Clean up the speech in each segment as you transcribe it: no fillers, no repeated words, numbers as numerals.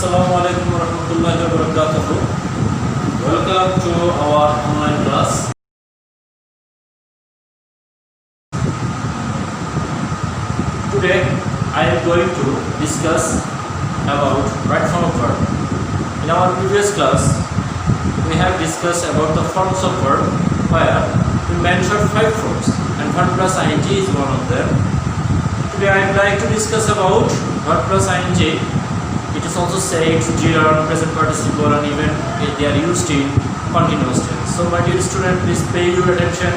Assalamualaikum warahmatullahi wabarakatuh. Welcome to our online class. Today I am going to discuss about right form of verb. In our previous class we have discussed about the forms of verb where we mentioned 5 forms and verb plus ing is one of them. Today I would like to discuss about verb plus ing. It is also said gerund, present participle, and even they are used in continuous tense. So my dear student, please pay your attention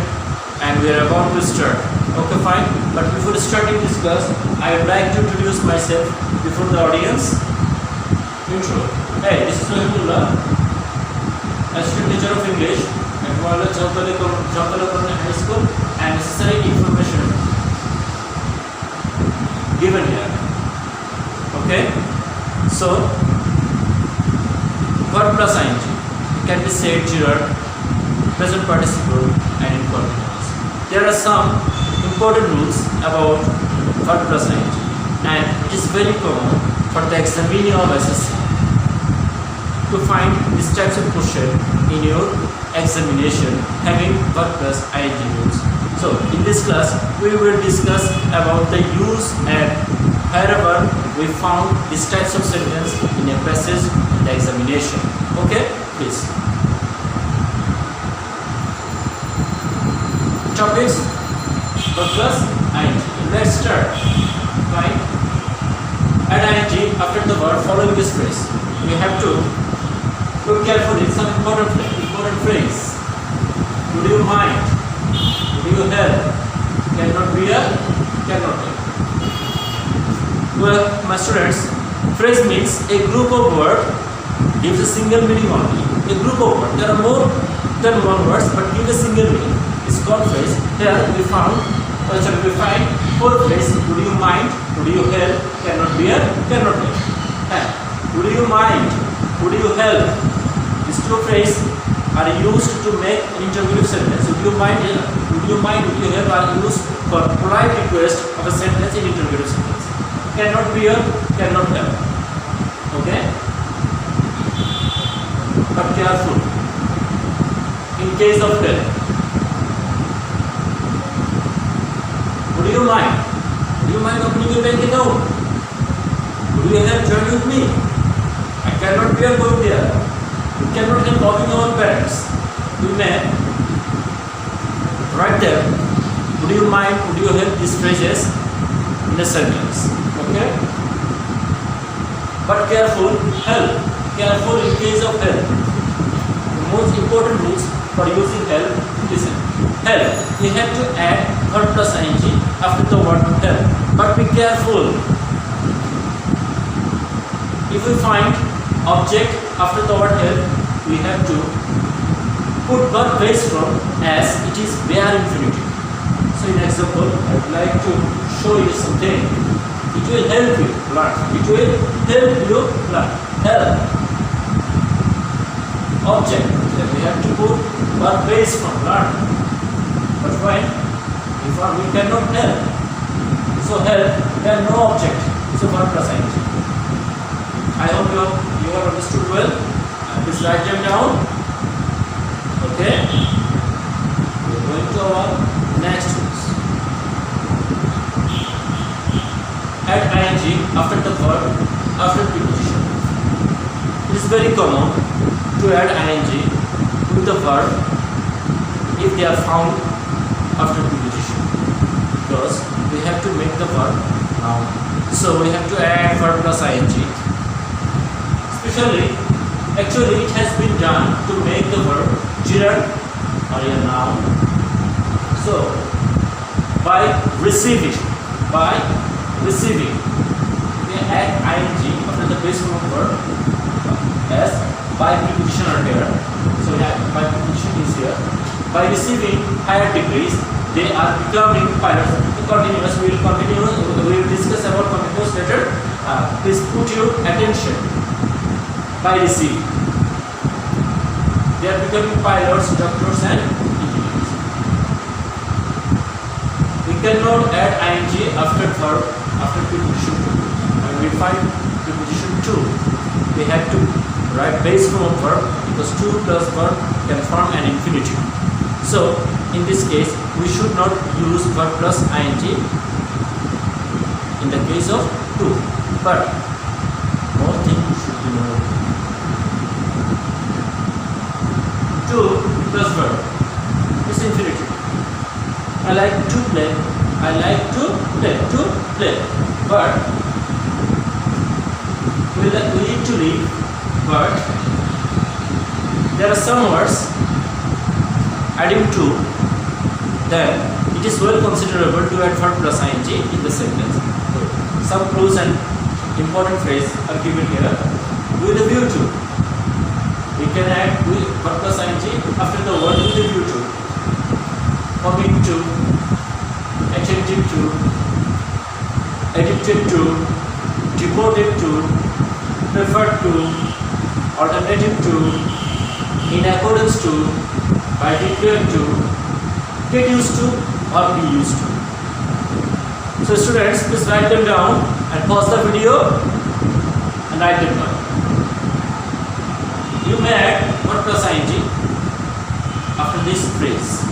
and we are about to start. Okay, fine. But before starting this class, I would like to introduce myself before the audience. Intro. Hey, this is Rahimullah, assistant teacher of English at Jamtale High School, and necessary information given here. Okay. So, verb plus ing can be said gerund, present participle, and in continuous. There are some important rules about verb plus ing, and it is very common for the examiner of SSC to find these types of question in your examination having verb plus ing rules. So, in this class, we will discuss about the use and wherever we found these types of sentence in a passage in the examination. Okay, please. Topics: verb plus ing. Let's start. Fine. Add ing after the verb following this phrase. We have to look carefully. Some important phrase. Would you mind? Would you help? Cannot be a cannot help. Well, my students, phrase means a group of words gives a single meaning only. A group of words. There are more than one words, but give a single meaning. It's called phrase. Here we find 4 phrases. Would you mind? Would you help? Cannot be a cannot help. Would you mind? Would you help? These 2 phrases are used to make an interrogative sentence. Would you mind? Would you mind? Would you help? Are used for polite request of a sentence in interrogative sentence. Cannot be a cannot help. Okay? But careful. In case of help. Would you mind? Would you mind opening your bank account? Would you help join with me? I cannot be a going there. We cannot help loving our parents. We may write them. Would you mind? Would you help these phrases in a sentence? Okay? But careful, help. Careful in case of help. The most important rules for using help, listen. Help. We have to add verb plus ing after the word help. But be careful. If we find object after the word help, we have to put verb base form as it is bare infinitive. So in example, I would like to show you something. It will help you learn. It will help you learn. Help. Object. Then we have to put verb base from learn. But when? If we cannot help. So help, there is no object. So verb plus ing. I hope you have understood well. Please write them down. Okay. We are going to our next rules. Add ing after the verb, after preposition. It is very common to add ing to the verb if they are found after preposition, because we have to make the verb noun. So we have to add verb plus ing. Actually it has been done to make the verb gerund or a noun. So by receiving, we add ing after the base form of verb as by preposition are here. So by preposition is here. By receiving higher degrees, they are becoming pilots. Continuous. We will continue. We will discuss about continuous later. Please put your attention. By receiving, they are becoming pilots, doctors, and engineers. We cannot add ing after verb after preposition 2. When we find preposition 2, we have to write base form of verb because to plus verb can form an infinitive. So in this case we should not use verb plus ing in the case of to, but more things should be known. To plus verb is infinitive. I like to play. I like to play. But we need to leave. But there are some words adding to, then it is well considerable to add verb plus ing in the sentence. Some clues and important phrase are given here. With a view to, we can add verb plus ing after the word with a view to, commit to, attentive to, addicted to, devoted to, preferred to, alternative to, in accordance to, by declared to, get used to, or be used to. So students, please write them down and pause the video and write them down. You may add verb plus ing after this phrase.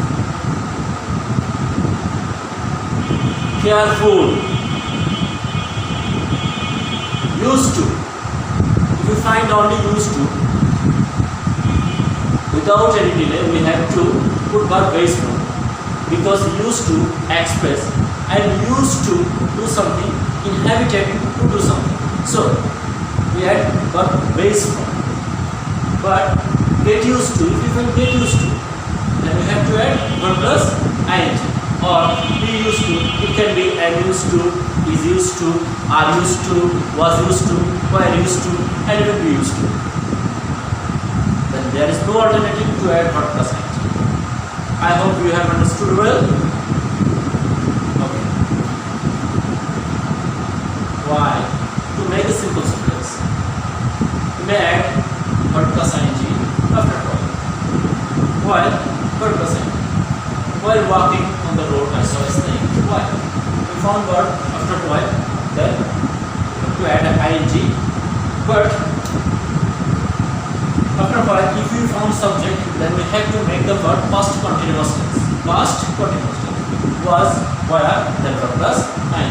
Careful. Used to. If you find only used to, without any delay we have to put verb base form, because used to express and used to do something, inhabited to do something. So we add verb base form. But get used to, if you can get used to, then we have to add verb plus ing. Or be used to, it can be am used to, is used to, are used to, was used to, were used to, and will be used to. Then there is no alternative to add verb plus ing. I hope you have understood well. Okay. Why? To make a simple sentence, you may add verb plus ing after while. While verb plus ing. While walking on the road, I saw a snake. Why? We found verb after while, then to add an ing. But after while, if you found subject, then we have to make the verb past continuous tense. Past continuous tense was, were, then verb plus ing.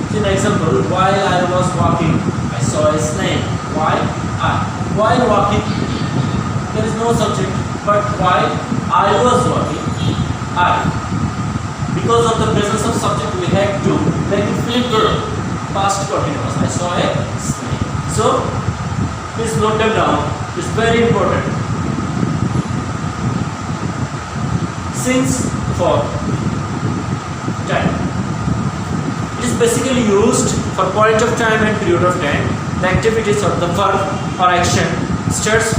So in example, while I was walking, I saw a snake. Why? I. While walking, there is no subject, but while I was walking, I. Because of the presence of subject, we have to make it flip verb, past continuous. I saw a snake. So please note them down. It's very important. Since for time. It is basically used for point of time and period of time. The activities or the verb or action starts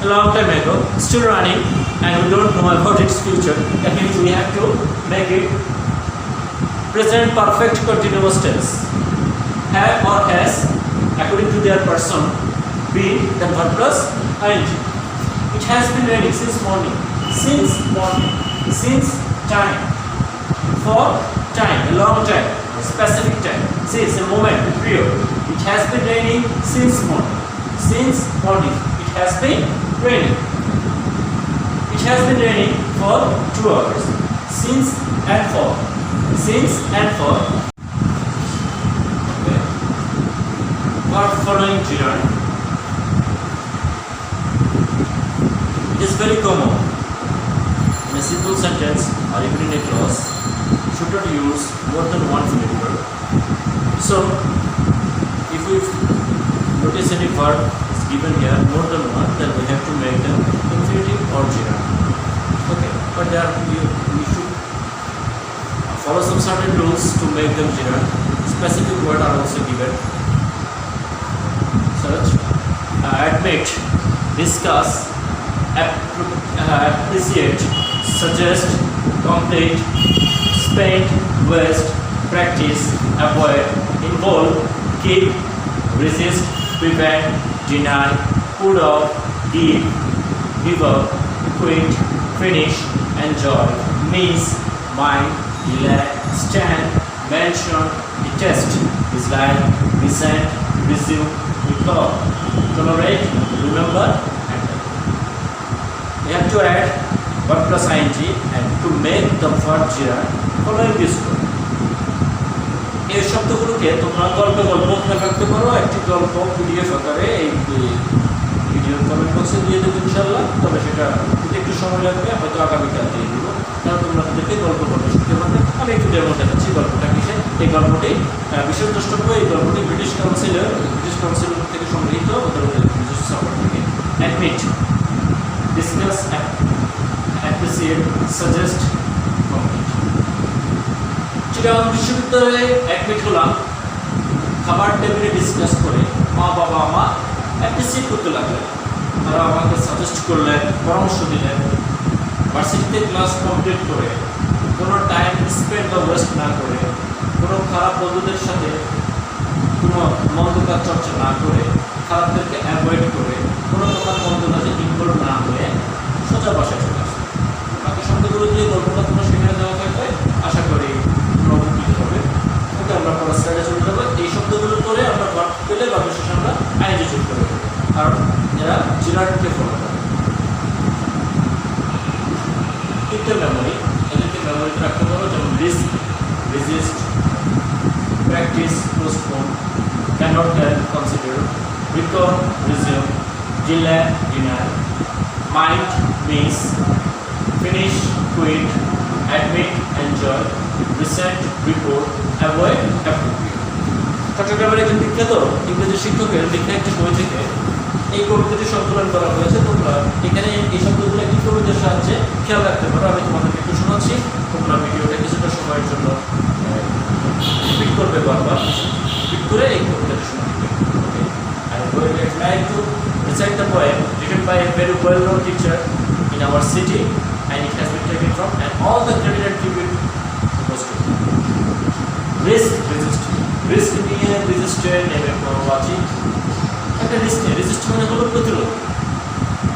a long time ago, still running, and we don't know about its future. That means we have to make it present perfect continuous tense. Have or has, according to their person, been, then verb plus ing. It has been raining since morning. Since morning. Since time. For time, a long time, a specific time. Since a moment, a period. It has been raining since morning. Since morning. It has been raining. It has been raining for 2 hours. Since and for. Since and for. Okay. For following gerund. It is very common in a simple sentence or even in a clause. Should not use more than one infinitive verb. So, if we notice any verb is given here more than one, then we have to make them infinitive or gerund. Okay, but there we should follow some certain rules to make them gerund. Specific words are also given. Such admit, discuss, appreciate, suggest, complete, spend, waste, practice, avoid, involve, keep, resist, prevent, deny, put off, give, give up, quit, finish, enjoy, miss, mind, delay, stand, mention, detest, dislike, resent, resume, recall, tolerate, remember, and you have to add verb plus ing and to make the verb gerund following this word. এই শব্দগুলোকে তোমরা গল্পে ব্যক্ত করো, একটি গল্প PDF আকারে এই ভিডিওর কমেন্ট বক্সে দিয়ে দেবো ইনশাল্লাহ। তবে সেটা একটু সময় লাগবে, হয়তো আগামীকাল দিয়ে দেবো, কারণ তোমরা তাদেরকে গল্প পড়তে শিখতে পারবে। আমি একটু ডেমো দেখাচ্ছি গল্পটা কিসে। এই গল্পটি বিশেষ দ্রষ্টব্য, এই গল্পটি ব্রিটিশ কাউন্সিল থেকে সংগৃহীত, ওদের নিজস্ব সাপোর্ট থেকে। Admit, discuss, appreciate, suggest, comment. Chittagong বিশ্ববিদ্যালয়ে অ্যাডমিট হলাম। খাবার টেবিলে ডিসকাস করে মা বাবা আমার অ্যাপ্রিসিয়েট করতে লাগলেন। তারা আমাকে সাজেস্ট করলেন, পরামর্শ দিলেন। ভার্সিটিতে ক্লাস কমপ্লিট করে কোনো টাইম স্পেন্ড বা ওয়েস্ট না করে, কোনো খারাপ বন্ধুদের সাথে কোনো মন্দ কাজ চর্চা না করে, খারাপদেরকে অ্যাভয়েড করে, কোনো প্রকার মন্দ কাজে ইনভলভ না হয়ে সোজা বাসায় চলে আসে। বাকি শব্দগুলো দিয়ে গল্পটা তোমরা সেখানে দেওয়া থাকবে, আশা করি উপকৃত হবে। ওকে, আমরা পরের স্লাইডে চলে যাবো। এই শব্দগুলো করে আমরা ভার্ব পেলে বা বিশেষ আমরা আইএনজি যোগ করে দেবো, কারণ এরা জিরার্ডকে ফলো করে। তিনটে মেমোরি, এদেরকে মেমোরিতে রাখতে পারো, যেমন risk, resist, practice, postpone, can't help, consider, recall, resume, delay, deny, mind, miss, finish, quit, admit, enjoy, recent, report, avoid, appropriate. চট্টগ্রামের একজন বিখ্যাত ইংরেজি শিক্ষকের লেখা একটি বই থেকে এই কবিতাটি সংকলন করা হয়েছে। তোমরা এখানে এই শব্দগুলো একটি কবিতার সাহায্যে খেয়াল রাখতে পারো। আমি তোমাদেরকে একটু শোনাচ্ছি, তোমরা ভিডিওটা কিছুটা সময়ের জন্য রিপিট করবে, বারবার রিপিট করে এই কবিতাটি শোনাবে। ওকে, I would like to recite the poem written by a very well-known teacher in our city, and it has been taken from, and all the credit and tribute goes to risk, resist, risk নিয়ে register নেমে পড়াচ্ছি। একটা resist মানে হলো প্রতিরোধ।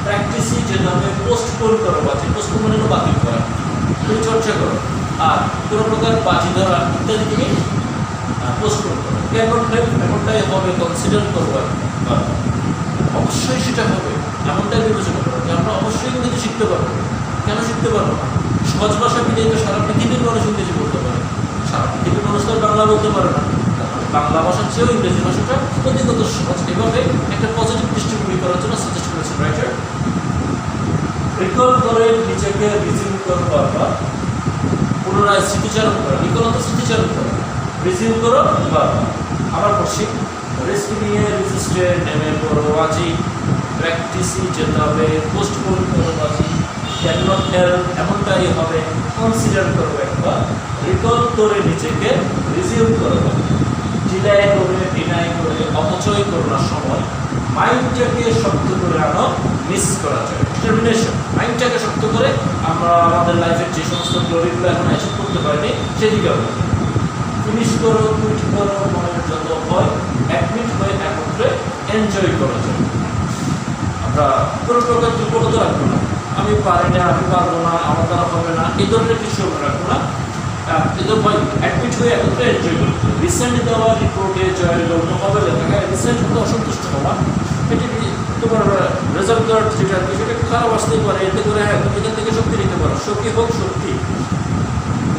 প্র্যাকটিসই যেটা হবে postpone করো, পোস্টপোন মানে হলো বাতিল করা, তুমি চর্চা করো। আর কোনো প্রকার বাজি ধরা ইত্যাদি তুমি পোস্টপোন করো। ক্যানট হেল্প, এমনটাই হবে, কনসিডার করবো, অবশ্যই সেটা হবে, এমনটাই বিবেচনা করো যে আমরা অবশ্যই ইংরেজি শিখতে পারবো। কেন শিখতে পারবো না? সহজ ভাষা বিদেয় তো সারা পৃথিবীর মানুষ ইংরেজি বলতে পারে, সারা পৃথিবীর মানুষ তো বাংলা বলতে পারে না। বাংলা ভাষার চেয়েও ইংরেজি ভাষাটা অধিকত সহজ। এভাবে একটা পজিটিভ দৃষ্টিভঙ্গি করার জন্য সাজেস্ট করেছেন রাইটার। রিকল করে নিজেকে রিজিউম করো, বারবার পুনরায় স্মৃতিচারণ করা। রিকল তো স্মৃতিচারণ করা, রিজিউম করো বারবার। আবার পড়ছি, রিস্ক নিয়ে রেজিস্টার নেমে পড়ো আজি, প্র্যাকটিসই যেতে হবে, পোস্টপোন করো আজি, ক্যানট হেল্প, এমনটাই হবে, কনসিডার করো একবার, রিকল করে নিজেকে রিজিউম করো, ডিলে করে, ডিনাই করে, অপচয় করো না সময়, মাইন্ডটাকে শক্ত করে আনো, মিস করা যায়। ডিটারমিনেশন, মাইন্ডটাকে শক্ত করে আমরা আমাদের লাইফের যে সমস্ত গ্লোরিগুলো এখন অ্যাচিভ করতে পারিনি সেদিকে আমরা ফিনিশ করো, কুইট করো, মনের যত হয়, অ্যাডমিট হয়ে একত্রে এনজয় করা যায়। আমরা কোনো প্রকার দুর্বলতা রাখবো না, আমি পারি না, আমি পারবো না, আমার দ্বারা হবে না, এই ধরনের কিছু আমরা রাখবো না। এদের ভয় অ্যাডমিট হয়ে একত্রে এনজয় করতে। রিসেন্ট দেওয়া রিপোর্টে জয়ের গল্প হবে লেখা, রিসেন্ট হতে অসন্তুষ্ট হওয়া, এটি তোমার রেজাল্ট কার্ড যেটা আর কি সেটা একটু খারাপ আসতেই পারে, এতে করে হ্যাঁ তুমি এখান থেকে শক্তি নিতে পারো, শক্তি হোক শক্তি।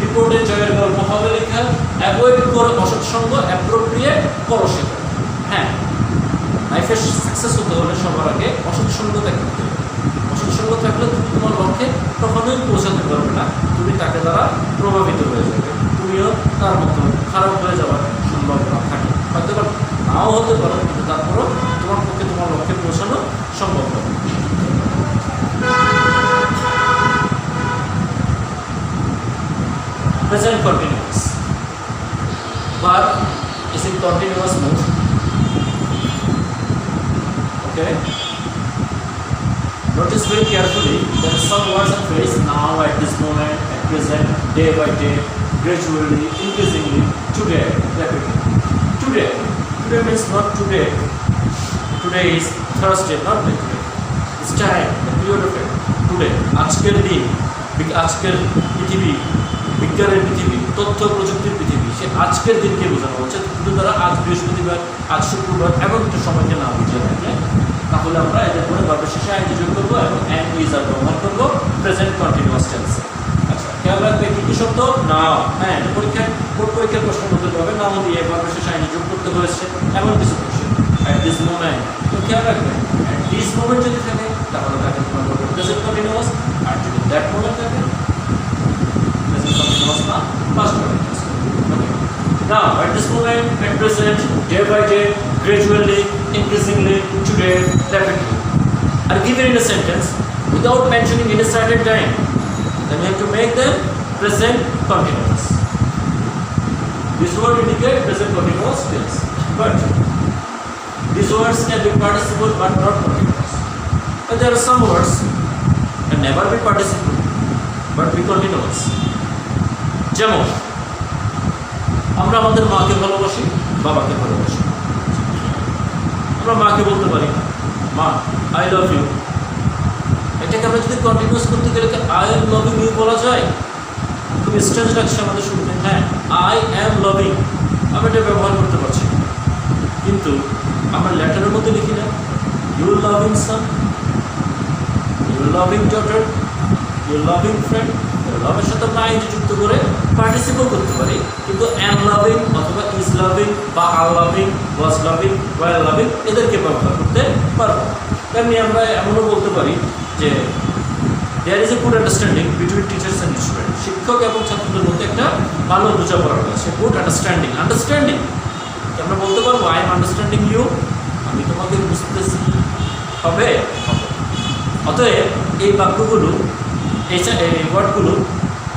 রিপোর্টে জয়ের গল্প হবে লেখা, অ্যাভয়েড করো অসৎসঙ্গ, অ্যাপ্রোপ্রিয়েট করো শেখা। হ্যাঁ, লাইফে সাকসেস হতে হলে সবার আগে অসৎসঙ্গ ত্যাগ করতে হবে। অসৎসঙ্গ থাকলে তুমি তোমার লক্ষ্যে কখনোই পৌঁছাতে পারবে না, তুমি তাকে দ্বারা প্রভাবিত হয়ে যাবে, তুমিও তার মতো খারাপ হয়ে যাওয়ার সম্ভাবনা থাকে। হয়তো বা নাও হতে পারো, কিন্তু তারপরও তোমার পক্ষে তোমার লক্ষ্যে পৌঁছানো সম্ভব হবে। Present continuous. Verb is in continuous mood. Okay. Notice very carefully there are some words and phrases now, at this moment, at present, day by day, gradually, increasingly, today, rapidly. Today. Today means not today. Today is Thursday, not today. It's time, the period of it. Today. আজকের দিন, আজকের পৃথিবী, বিজ্ঞানের পৃথিবী, তথ্য প্রযুক্তির পৃথিবী, আজকে আজকের দিনকে বোঝানো হচ্ছে। কিন্তু তারা আজ বৃহস্পতিবার, আজ শুক্রবার এমন একটা সময়কে না বুঝিয়ে থাকে, তাহলে আমরা এদের পরে ভার্বের শেষে আইএনজি যোগ করবো এবং অ্যান্ড ইজ আর ব্যবহার করবো প্রেজেন্ট কন্টিনিউয়াস টেন্সে। আচ্ছা, খেয়াল রাখবে কি কি শব্দ? নাও। হ্যাঁ, পরীক্ষায় বোর্ড পরীক্ষার প্রশ্ন করতে পারবে নাও দিয়ে ভার্বের শেষে আইএনজি যোগ করতে হয়েছে এমন কিছু কোশ্চেন। অ্যাট দিস মোমেন্ট, তো খেয়াল রাখবেন অ্যাট দিস মোমেন্ট যদি থাকে তাহলে তাকে তোমার বলবে প্রেজেন্ট কন্টিনিউয়াস, আর যদি দ্যাট মোমেন্ট থাকে present continuous না past continuous. Okay. Now at this moment, at present, day by day, gradually, increasingly, today, rapidly are given in a sentence without mentioning in a certain time. Then we have to make them present continuous. This word indicate present continuous tense. But these words can be participle but not continuous. And there are some words can never be participle but be continuous. যেমন আমরা আমাদের মাকে ভালোবাসি, বাবাকে ভালোবাসি। আমরা মাকে বলতে পারি মা আই লাভ ইউ, এটাকে আমরা যদি কন্টিনিউস করতে গেলে আই এম লাভিং ইউ বলা যায়? খুব স্ট্রেঞ্জ লাগছে আমাদের শুনতে। হ্যাঁ, আই অ্যাম লাভিং আমরা এটা ব্যবহার করতে পারছি, কিন্তু আমরা লেটারের মধ্যে লিখি না you loving son, you loving daughter, you loving friend. লাভের সাথে আমরা আইনজি যুক্ত করে পার্টিসিপল করতে পারি, কিন্তু অ্যাম লাভিং অথবা ইজ লাভিং বা আর লাভিং, ওয়াজ লাভিং, ওয়ার লাভিং এদেরকে ব্যবহার করতে পারবো। তেমনি আমরা এমনও বলতে পারি যে there is a good understanding between teachers and student. শিক্ষক এবং ছাত্রদের মধ্যে একটা ভালো বোঝাপড়া রয়েছে, গুড আন্ডারস্ট্যান্ডিং। আন্ডারস্ট্যান্ডিং আমরা বলতে পারবো আই এম আন্ডারস্ট্যান্ডিং ইউ, আমি তোমাকে বুঝতেছি, হবে? অতএব এই বাক্যগুলো, এই ওয়ার্ডগুলো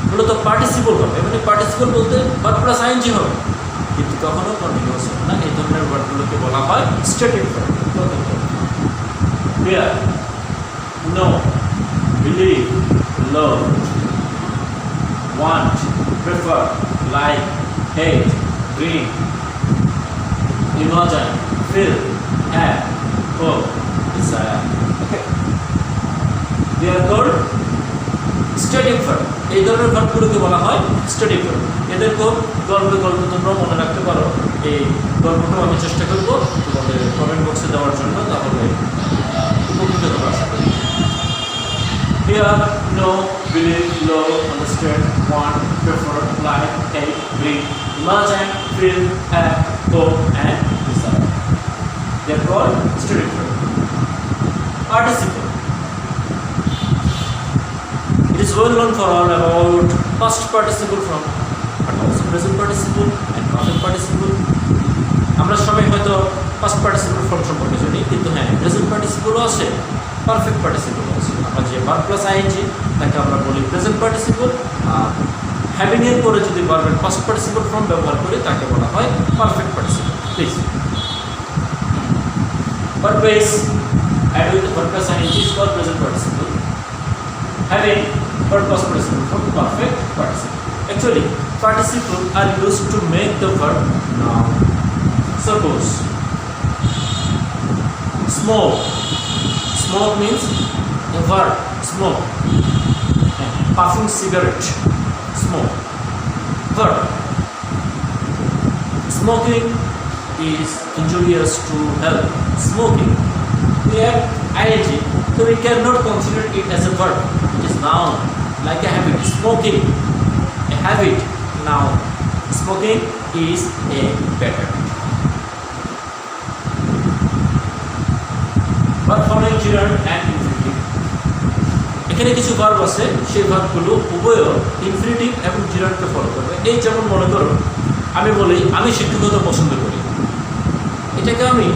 মূলত পার্টিসিপল হবে, মানে পার্টিসিপল বলতে ভার্ব প্লাস আইএনজি হবে, কিন্তু কখনো কন্টিনিউয়াস হবে না। এই ধরনের ওয়ার্ডগুলোকে বলা হয় static verb. Fear, know, believe, love, want, prefer, like, hate, dream, imagine, feel, have, hope, desire. Okay, they are called static verb. এই ধরনের ভার্বগুলোকে বলা হয় স্ট্যাটিক ভার্ব। এদের খুব গল্পে তোমরা মনে রাখতে পারো। এই গল্পটাও আমি চেষ্টা করবো তোমাদের কমেন্ট বক্সে দেওয়ার জন্য, তাহলে উপকৃত হবে আশা করি। Hear, know, believe, love, understand, want, prefer, like, hate, dream, imagine, feel, have, hope, and desire. They are called static verb. Participle. It is well known for all about past participle form, but also present participle and perfect participle. আমরা সবাই হয়তো past participle form সম্পর্কে জানি, কিন্তু হ্যাঁ present participle আছে, perfect participle আছে। আমরা যে verb plus ing তাকে আমরা বলি present participle, আর having এর পরে যদি verb এর past participle form ব্যবহার করি তাকে বলা হয় perfect participle. Please verb base add with verb plus ing is called present participle. Having verb plus participle form perfect participle. Actually, participle are used to make the verb noun. Suppose smoke. Smoke means a verb, smoke. Puffing cigarette, smoke. Verb. Smoking is injurious to health. Smoking. We have ing, so we cannot consider it as a verb. It is noun, like a habit. Smoking, a habit, noun. Smoking is a bad habit. Verb following gerund and infinitive. এখানে কিছু verb আছে, সেই ভার্বগুলো উভয় infinitive এবং জিরান্ডকে follow করবে। এই যেমন মনে করো আমি বলি আমি শিক্ষকতা পছন্দ করি, এটাকে আমি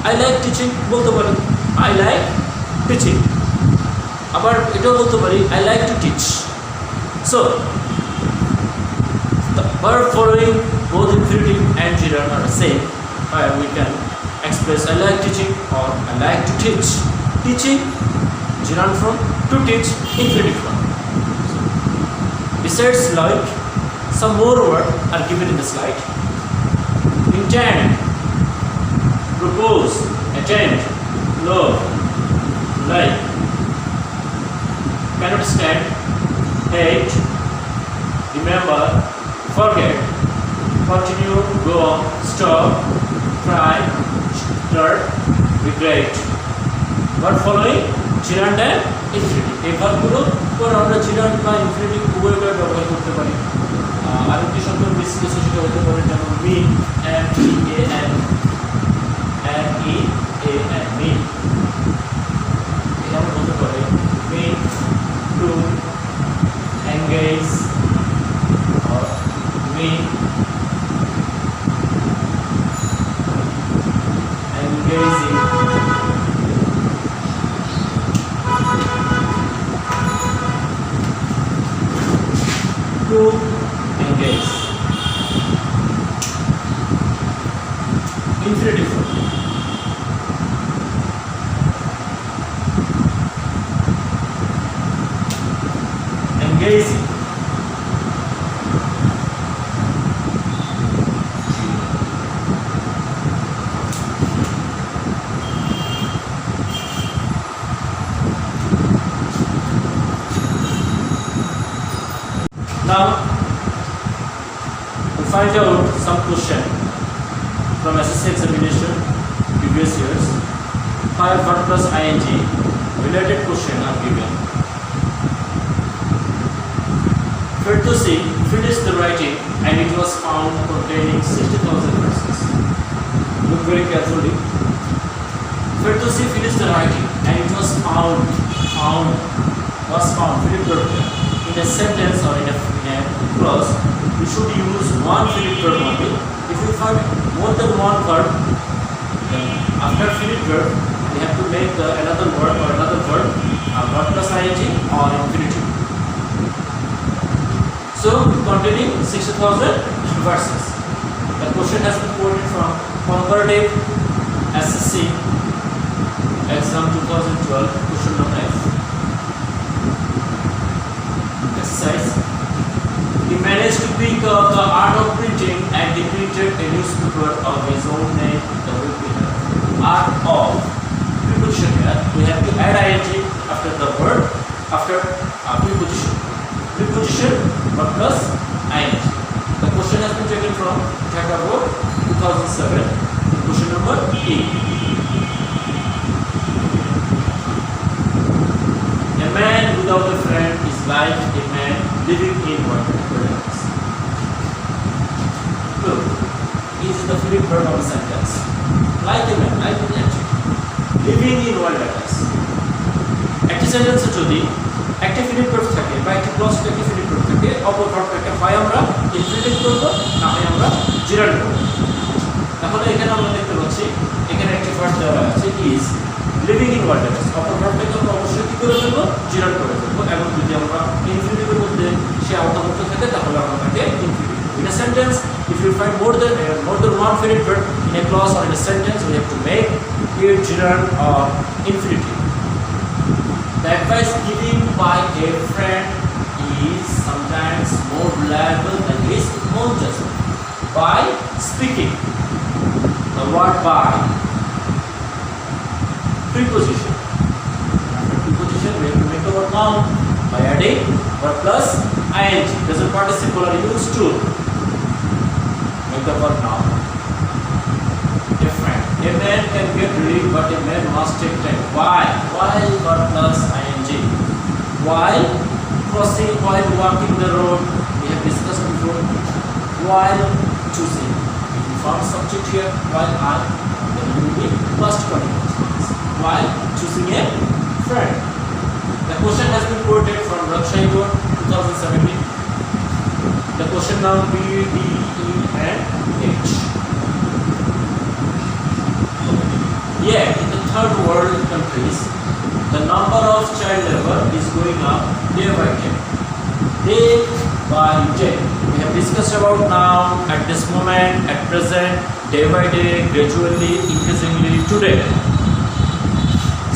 আই লাইক টিচিং বলতে পারি, আই লাইক টিচিং। আবার এটাও বলতে পারি I like to teach. So the verb following both infinitive and gerund are same. We can express I like teaching or I like to teach. Teaching, gerund form, to teach, infinitive form. Besides like, some more words are given in the slide. Intend, propose, attend, love, like, cannot stand, hate, remember, forget, continue, go on, stop, try, start, regret. What following? Gerund and infinitive. এই ভার্বগুলো পর আমরা gerund বা infinitive উভয় ব্যবহার করতে পারি। আরেকটি শব্দ বিশ্লেষণ সেটা হতে পারে যেমন mean, M-E-A-N, M-E-A-N, mean। এটা আমরা বলতে পারি mean to engage or mean engaging to engage infinitive form engaging now we find out some question from SSC examination previous years. 5 verb plus ing related question are given. Fertusi finished the writing and it was found containing 60,000 verses. Look very carefully. Fertusi finished the writing and it was found Philip verb in a sentence or in a clause. We should use one Philip verb only. If we find more than one verb, then after Philip verb we have to make another word or another verb, verb plus ing or infinitive. So containing 60,000 verses. The question has been quoted from comparative SSC exam 2012 question number F. Exercise. He managed to pick up the art of printing and he printed a newspaper of his own name, the week winner. Art of preposition here. We have to add ing after the word, after preposition. Preposition but plus ing. The question has been taken from Dhaka Board 2007. Question number E. A man without a friend is like a man living in wilderness. Look, is the Philip verb of the sentence. Like a man, like an adjective. Living in wilderness. একটি সেন্টেন্সে যদি একটা Philip verb থাকে বা একটা clause একটা Philip verb থাকে, অপর ভার্বটাকে হয় আমরা ইনফিনিটিভ করব না হয় আমরা জেরান্ড করব। তাহলে এখানে আমরা দেখতে পাচ্ছি এখানে একটি ভার্ব দেওয়া আছে ইজ লিভিং ইন ওয়াল্ডারনেস। অপর ভার্বটাকে আমরা অবশ্যই কি করে ফেলবো? জেরান্ড করে ফেলবো। এবং যদি আমরা ইনফিনিটিভের মধ্যে সে আওতাভুক্ত থাকে তাহলে আমরা তাকে infinitive. In a sentence, if you find more than one Philip verb in a clause or in a sentence, we have to make it gerund or infinitive. The advice given by a friend is sometimes more reliable than his own judgment. By speaking, the word by, preposition. After preposition, we have to make the word noun by adding word plus ing. Present participle are used to make the word noun. A friend. A man can get relief, but a man must take time. Why? While verb plus ing. While crossing, while walking the road, we have discussed before. While choosing. If you found subject here, while I, then it will be past continuous. While choosing a friend. The question has been quoted from Rajshahi Board 2017. The question now B, D, E, and H. Yet, in the third world countries, the number of child labor is going up day by day. Day by day. We have discussed about now, at this moment, at present, day by day, gradually, increasingly, today.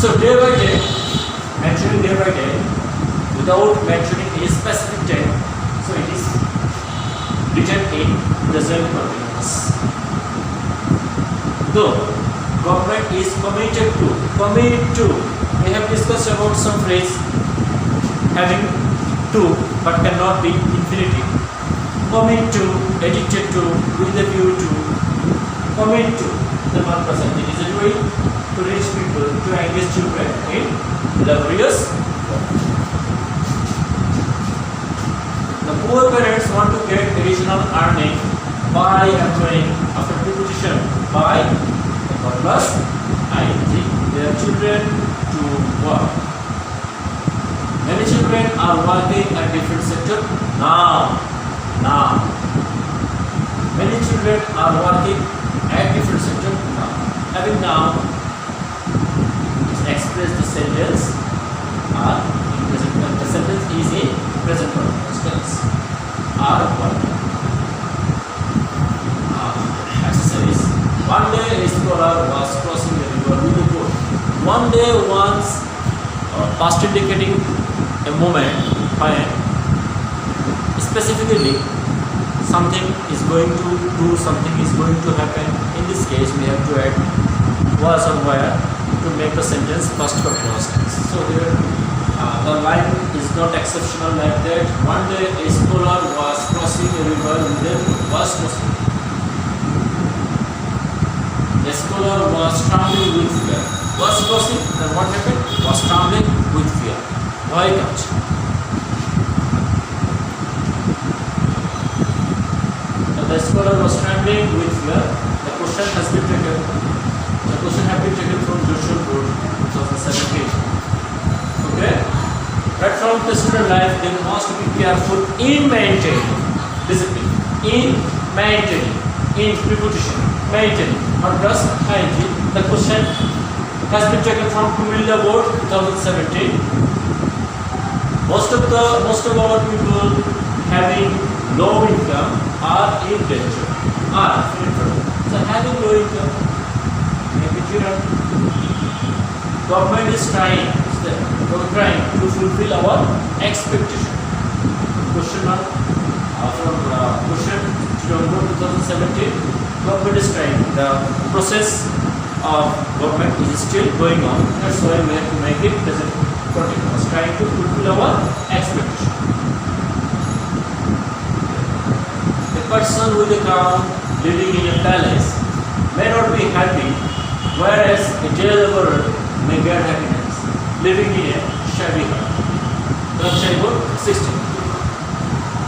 So, day by day, mentioning day by day, without mentioning a specific time, so it is written in present continuous. Though government is committed to, we have discussed about some phrase having to but cannot be infinitive. commit to, addicted to, with a view to, commit to. The verb plus ing is a way to reach people, to engage children in laborious work. The poor parents want to get additional earning by employing after preposition by the verb plus ing their children to work. Many children are working at different sector now. Many children are working at different sector now. Having now express the sentence are in present. The sentence is in present continuous tense. Are working. Exercise. One day a scholar was crossing the river with a boat. One day once past indicating a moment when specifically something is going to do, something is going to happen. In this case we have to add was or where to make the sentence past continuous tense. So here the line is not exceptional like that. One day a scholar was crossing a river with a was crossing. A scholar was trembling with fear. Was crossing, then what happened? Was trembling with fear. Why not? The scholar was trembling with fear. The question has been taken. The question has been taken from Joshua Board 2017. Okay? Right from the student life, they must be careful in maintaining discipline. In maintaining. In preposition. Maintaining. Not just ing. The question has been taken from Kumilla Board 2017. Most of our people having low income are in danger. So having low income, maybe Gerunds. Government is trying to fulfill our expectation. Question mark from question Board 2017. Government is trying. The process of government is still going on. That's why we have to make it present continuous, trying to fulfill our expectation. A person with a crown living in a palace may not be happy, whereas a day laborer may get happiness living in a shabby hut. That's Board 16.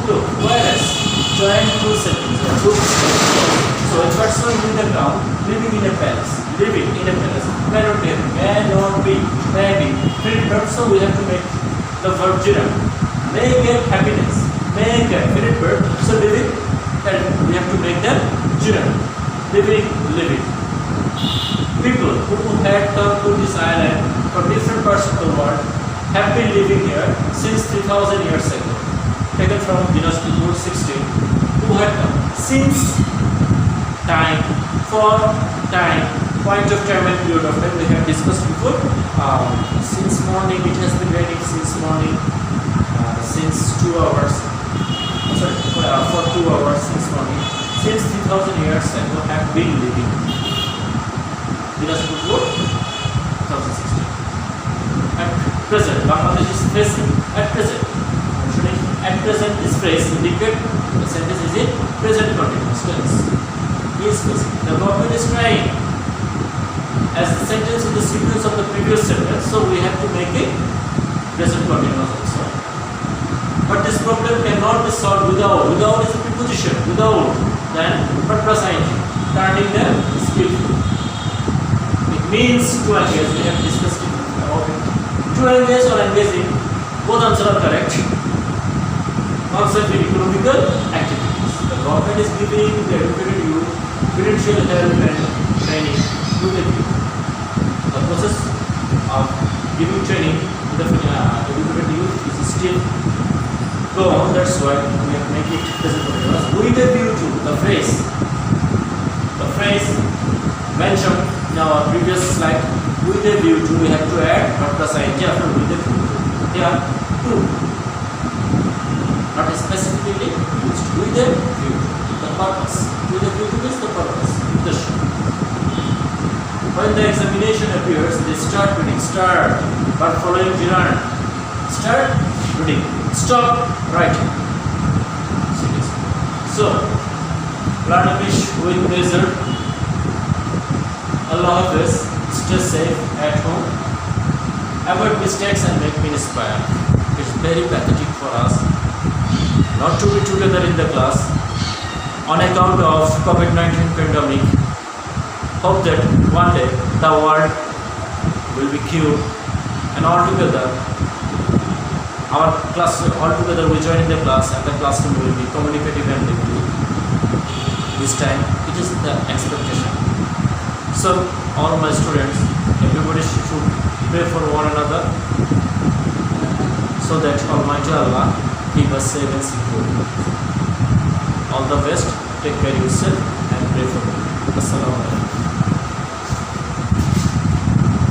Look, whereas join two sentences. So a person with a crown living in a palace may not be so we have to make the verb gerund. May get happiness, may get verb. So living, we have to make them gerund. Living. People who had come to this island from different parts of the world have been living here since 3000 years ago. Taken from Dynasty Board 16. Who had come since time, for time, point of time and period of time we have discussed before. Since morning it has been raining since morning, since 2 hours, for 2 hours since morning, since 3000 years ago have been living. Dynasty Board 2016. At present, Bangladesh is facing at present. At present, this phrase indicates the sentence is in present continuous tense. The government is trying. As the sentence is the sequence of the previous sentence, so we have to make it present continuous also. But this problem cannot be solved without. Without is a preposition. Without, then verb plus ing, turning them skillful. It means to engage. We have discussed about it. To engage or engaging, both answers are correct. Concept in economical activities. The government is giving the educated youth financial help and training to the youth. The process of giving training to the educated youth is still go on. That's why we have to make it present continuous. With a view to the phrase mentioned in our previous slide. With a view to, we have to add verb plus ing after with a view to. Here, to. Not specifically used. With a view to. The purpose. With a view to is the purpose. When the examination appears, they start reading. Start. But following gerund. Start reading. Stop writing. Seriously. So, learn English with pleasure. Allah Hafiz. Stay safe at home. Avoid mistakes and make me inspired. It's very pathetic for us not to be together in the class on account of COVID-19 pandemic. Hope that one day the world will be cured and all together our class all together we join in the class and the classroom will be communicative and lively. This time it is the expectation. So all my students, everybody should pray for one another so that Almighty Allah keep us safe and secure. All the best, take care of yourself and pray for me. Assalamu alaikum.